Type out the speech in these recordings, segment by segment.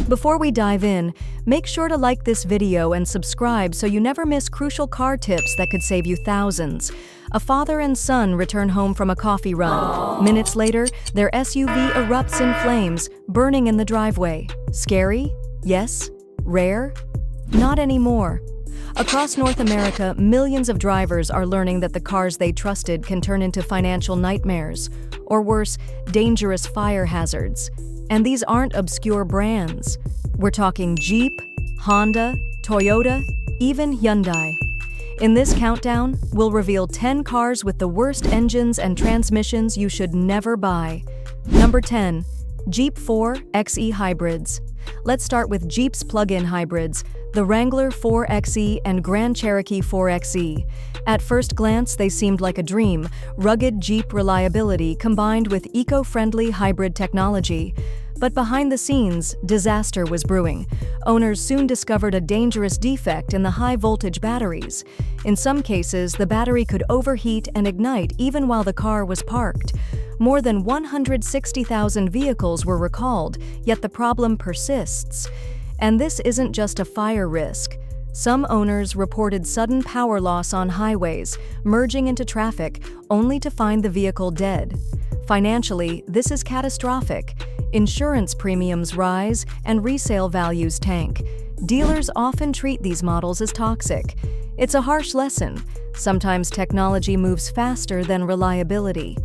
Before we dive in, make sure to like this video and subscribe so you never miss crucial car tips that could save you thousands. A father and son return home from a coffee run. Minutes later, their SUV erupts in flames, burning in the driveway. Scary? Yes. Rare? Not anymore. Across North America, millions of drivers are learning that the cars they trusted can turn into financial nightmares, or worse, dangerous fire hazards. And these aren't obscure brands. We're talking Jeep, Honda, Toyota, even Hyundai. In this countdown, we'll reveal 10 cars with the worst engines and transmissions you should never buy. Number 10. Jeep 4xe Hybrids. Let's start with Jeep's plug-in hybrids, the Wrangler 4xe and Grand Cherokee 4xe. At first glance, they seemed like a dream, rugged Jeep reliability combined with eco-friendly hybrid technology. But behind the scenes, disaster was brewing. Owners soon discovered a dangerous defect in the high-voltage batteries. In some cases, the battery could overheat and ignite even while the car was parked. More than 160,000 vehicles were recalled, yet the problem persists. And this isn't just a fire risk. Some owners reported sudden power loss on highways, merging into traffic, only to find the vehicle dead. Financially, this is catastrophic. Insurance premiums rise and resale values tank. Dealers often treat these models as toxic. It's a harsh lesson. Sometimes technology moves faster than reliability.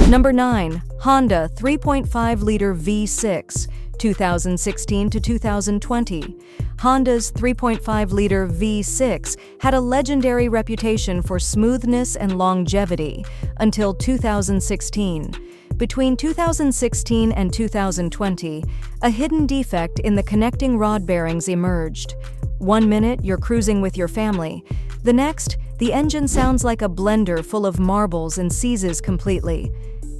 Number 9. Honda 3.5-liter V6, 2016 to 2020. Honda's 3.5-liter V6 had a legendary reputation for smoothness and longevity until 2016. Between 2016 and 2020, a hidden defect in the connecting rod bearings emerged. One minute, you're cruising with your family. The next, the engine sounds like a blender full of marbles and seizes completely.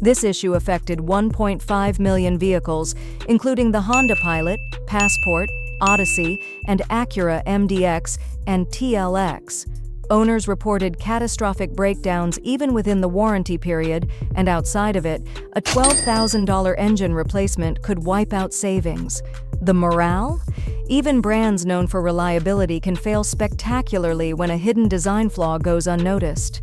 This issue affected 1.5 million vehicles, including the Honda Pilot, Passport, Odyssey, and Acura MDX and TLX. Owners reported catastrophic breakdowns even within the warranty period, and outside of it, a $12,000 engine replacement could wipe out savings. The morale? Even brands known for reliability can fail spectacularly when a hidden design flaw goes unnoticed.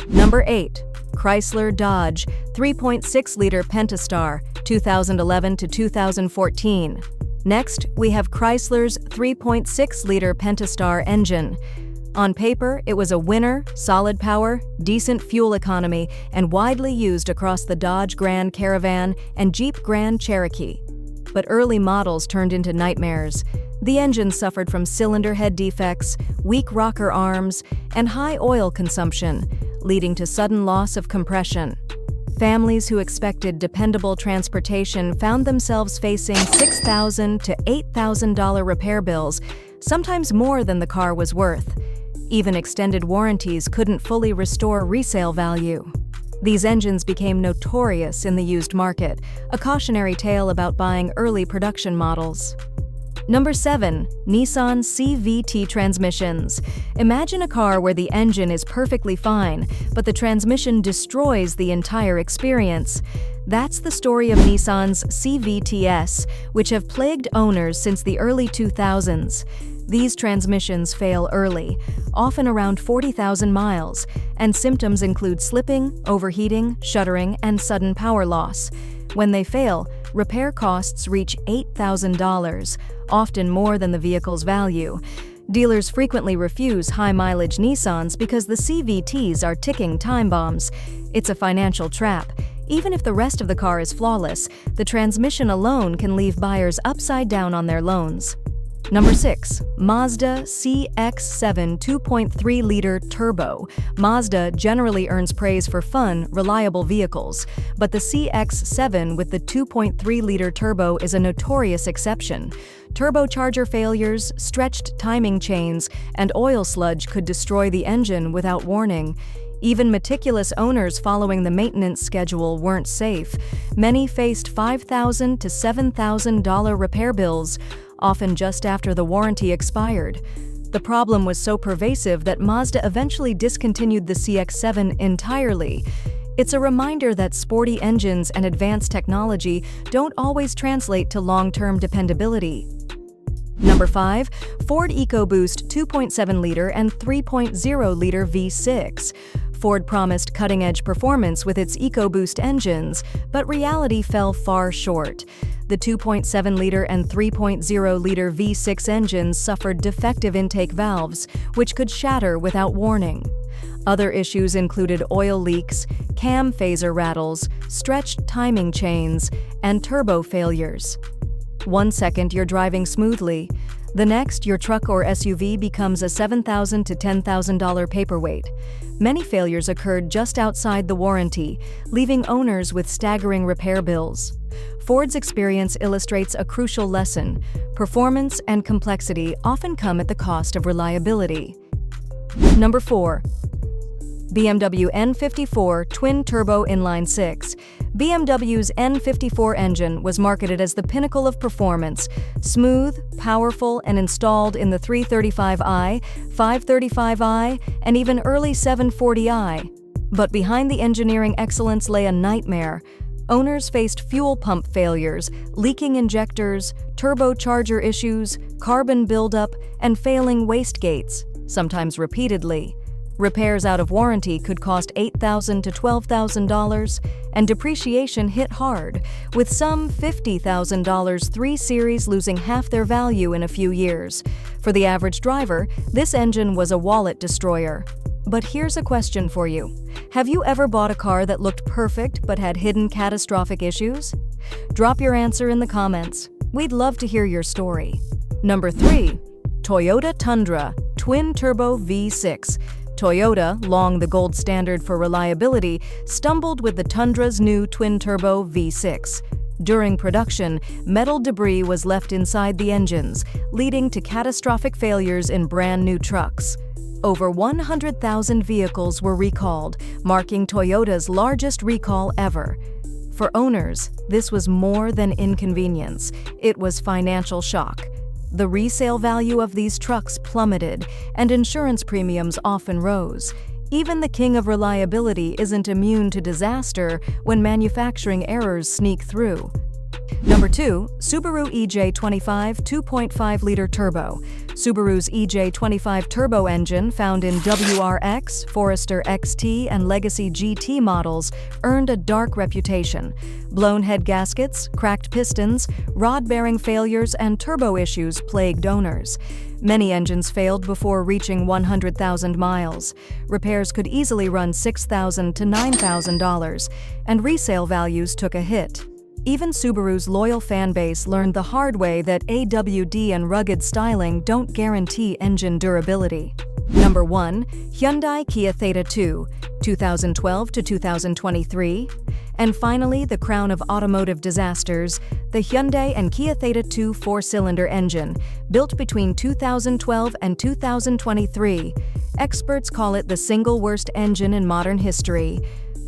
Number 8. Chrysler Dodge 3.6-liter Pentastar, 2011 to 2014. Next, we have Chrysler's 3.6-liter Pentastar engine. On paper, it was a winner, solid power, decent fuel economy, and widely used across the Dodge Grand Caravan and Jeep Grand Cherokee. But early models turned into nightmares. The engine suffered from cylinder head defects, weak rocker arms, and high oil consumption, leading to sudden loss of compression. Families who expected dependable transportation found themselves facing $6,000 to $8,000 repair bills, sometimes more than the car was worth. Even extended warranties couldn't fully restore resale value. These engines became notorious in the used market, a cautionary tale about buying early production models. Number 7. Nissan CVT transmissions. Imagine a car where the engine is perfectly fine, but the transmission destroys the entire experience. That's the story of Nissan's CVTs, which have plagued owners since the early 2000s. These transmissions fail early, often around 40,000 miles, and symptoms include slipping, overheating, shuddering, and sudden power loss. When they fail, repair costs reach $8,000, often more than the vehicle's value. Dealers frequently refuse high-mileage Nissans because the CVTs are ticking time bombs. It's a financial trap. Even if the rest of the car is flawless, the transmission alone can leave buyers upside down on their loans. Number 6. Mazda CX-7 2.3-liter Turbo. Mazda generally earns praise for fun, reliable vehicles, but the CX-7 with the 2.3-liter turbo is a notorious exception. Turbocharger failures, stretched timing chains, and oil sludge could destroy the engine without warning. Even meticulous owners following the maintenance schedule weren't safe. Many faced $5,000 to $7,000 repair bills, often just after the warranty expired. The problem was so pervasive that Mazda eventually discontinued the CX-7 entirely. It's a reminder that sporty engines and advanced technology don't always translate to long-term dependability. Number 5. Ford EcoBoost 2.7-liter and 3.0-liter V6. Ford promised cutting-edge performance with its EcoBoost engines, but reality fell far short. The 2.7-liter and 3.0-liter V6 engines suffered defective intake valves, which could shatter without warning. Other issues included oil leaks, cam phaser rattles, stretched timing chains, and turbo failures. One second you're driving smoothly, the next your truck or SUV becomes a $7,000 to $10,000 paperweight. Many failures occurred just outside the warranty, leaving owners with staggering repair bills. Ford's experience illustrates a crucial lesson: performance and complexity often come at the cost of reliability. Number 4. BMW N54 Twin-Turbo Inline-6. BMW's N54 engine was marketed as the pinnacle of performance, smooth, powerful, and installed in the 335i, 535i, and even early 740i. But behind the engineering excellence lay a nightmare. Owners faced fuel pump failures, leaking injectors, turbocharger issues, carbon buildup, and failing wastegates, sometimes repeatedly. Repairs out of warranty could cost $8,000 to $12,000, and depreciation hit hard, with some $50,000 3 Series losing half their value in a few years. For the average driver, this engine was a wallet destroyer. But here's a question for you. Have you ever bought a car that looked perfect but had hidden catastrophic issues? Drop your answer in the comments. We'd love to hear your story. Number 3. Toyota Tundra Twin-Turbo V6. Toyota, long the gold standard for reliability, stumbled with the Tundra's new twin-turbo V6. During production, metal debris was left inside the engines, leading to catastrophic failures in brand-new trucks. Over 100,000 vehicles were recalled, marking Toyota's largest recall ever. For owners, this was more than inconvenience. It was financial shock. The resale value of these trucks plummeted, and insurance premiums often rose. Even the king of reliability isn't immune to disaster when manufacturing errors sneak through. Number 2. Subaru EJ25 2.5-liter turbo. Subaru's EJ25 turbo engine, found in WRX, Forester XT, and Legacy GT models, earned a dark reputation. Blown head gaskets, cracked pistons, rod bearing failures, and turbo issues plagued owners. Many engines failed before reaching 100,000 miles. Repairs could easily run $6,000 to $9,000, and resale values took a hit. Even Subaru's loyal fan base learned the hard way that AWD and rugged styling don't guarantee engine durability. Number 1. Hyundai Kia Theta II, 2012 to 2023. And finally, the crown of automotive disasters, the Hyundai and Kia Theta II 4-cylinder engine, built between 2012 and 2023. Experts call it the single worst engine in modern history.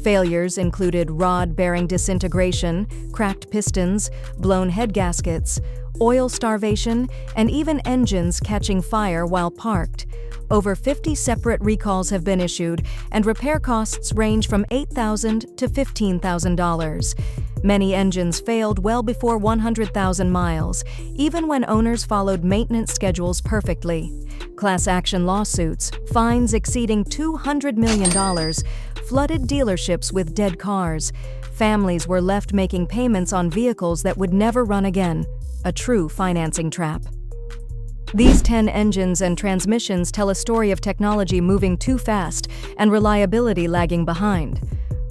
Failures included rod bearing disintegration, cracked pistons, blown head gaskets, oil starvation, and even engines catching fire while parked. Over 50 separate recalls have been issued, and repair costs range from $8,000 to $15,000. Many engines failed well before 100,000 miles, even when owners followed maintenance schedules perfectly. Class action lawsuits, fines exceeding $200 million, flooded dealerships with dead cars. Families were left making payments on vehicles that would never run again, a true financing trap. These 10 engines and transmissions tell a story of technology moving too fast and reliability lagging behind.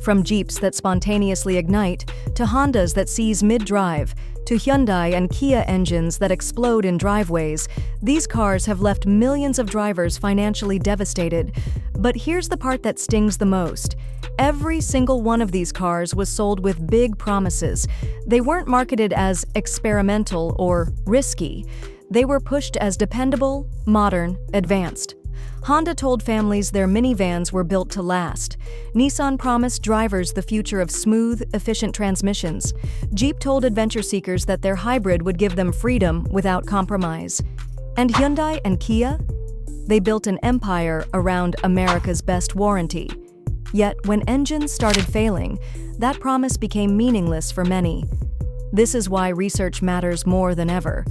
From Jeeps that spontaneously ignite, to Hondas that seize mid-drive, to Hyundai and Kia engines that explode in driveways, these cars have left millions of drivers financially devastated. But here's the part that stings the most. Every single one of these cars was sold with big promises. They weren't marketed as experimental or risky. They were pushed as dependable, modern, advanced. Honda told families their minivans were built to last. Nissan promised drivers the future of smooth, efficient transmissions. Jeep told adventure seekers that their hybrid would give them freedom without compromise. And Hyundai and Kia? They built an empire around America's best warranty. Yet, when engines started failing, that promise became meaningless for many. This is why research matters more than ever.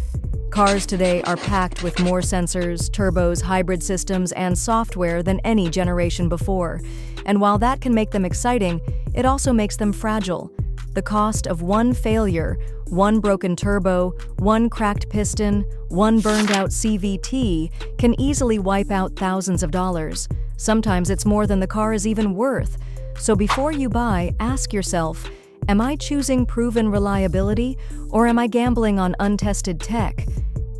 Cars today are packed with more sensors, turbos, hybrid systems, and software than any generation before. And while that can make them exciting, it also makes them fragile. The cost of one failure, one broken turbo, one cracked piston, one burned-out CVT can easily wipe out thousands of dollars. Sometimes it's more than the car is even worth. So before you buy, ask yourself, am I choosing proven reliability, or am I gambling on untested tech?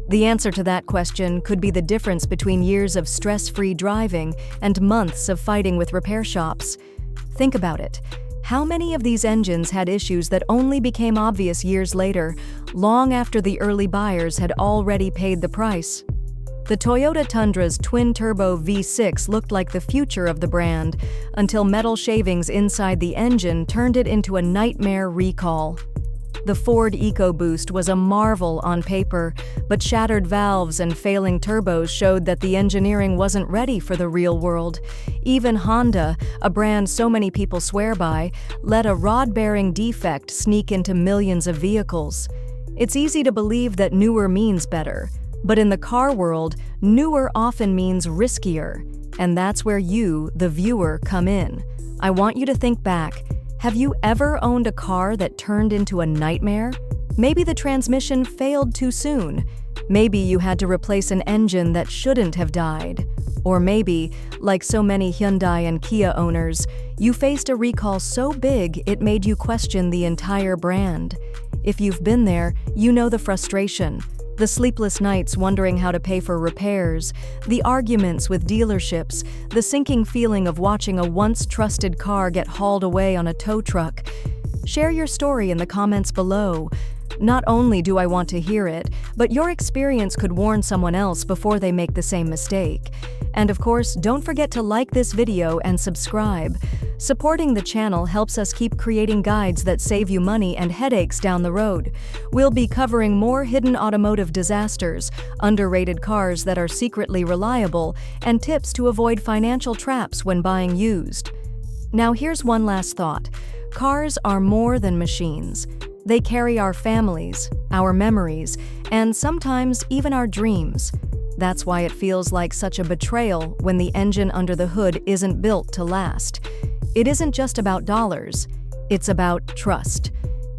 The answer to that question could be the difference between years of stress-free driving and months of fighting with repair shops. Think about it. How many of these engines had issues that only became obvious years later, long after the early buyers had already paid the price? The Toyota Tundra's twin-turbo V6 looked like the future of the brand, until metal shavings inside the engine turned it into a nightmare recall. The Ford EcoBoost was a marvel on paper, but shattered valves and failing turbos showed that the engineering wasn't ready for the real world. Even Honda, a brand so many people swear by, let a rod-bearing defect sneak into millions of vehicles. It's easy to believe that newer means better, but in the car world, newer often means riskier, and that's where you, the viewer, come in. I want you to think back. Have you ever owned a car that turned into a nightmare? Maybe the transmission failed too soon. Maybe you had to replace an engine that shouldn't have died. Or maybe, like so many Hyundai and Kia owners, you faced a recall so big it made you question the entire brand. If you've been there, you know the frustration. The sleepless nights wondering how to pay for repairs, the arguments with dealerships, the sinking feeling of watching a once trusted car get hauled away on a tow truck. Share your story in the comments below. Not only do I want to hear it, but your experience could warn someone else before they make the same mistake. And of course, don't forget to like this video and subscribe. Supporting the channel helps us keep creating guides that save you money and headaches down the road. We'll be covering more hidden automotive disasters, underrated cars that are secretly reliable, and tips to avoid financial traps when buying used. Now here's one last thought. Cars are more than machines. They carry our families, our memories, and sometimes even our dreams. That's why it feels like such a betrayal when the engine under the hood isn't built to last. It isn't just about dollars, it's about trust.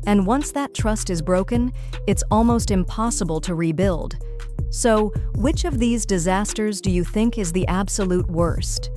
And once that trust is broken, it's almost impossible to rebuild. So, which of these disasters do you think is the absolute worst?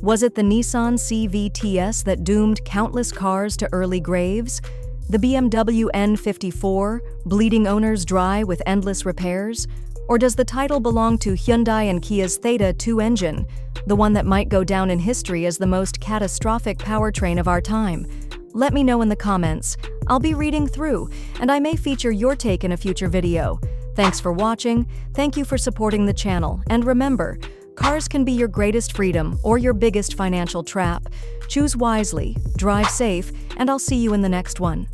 Was it the Nissan CVTs that doomed countless cars to early graves? The BMW N54, bleeding owners dry with endless repairs? Or does the title belong to Hyundai and Kia's Theta II engine, the one that might go down in history as the most catastrophic powertrain of our time? Let me know in the comments. I'll be reading through, and I may feature your take in a future video. Thanks for watching, thank you for supporting the channel, and remember, cars can be your greatest freedom or your biggest financial trap. Choose wisely, drive safe, and I'll see you in the next one.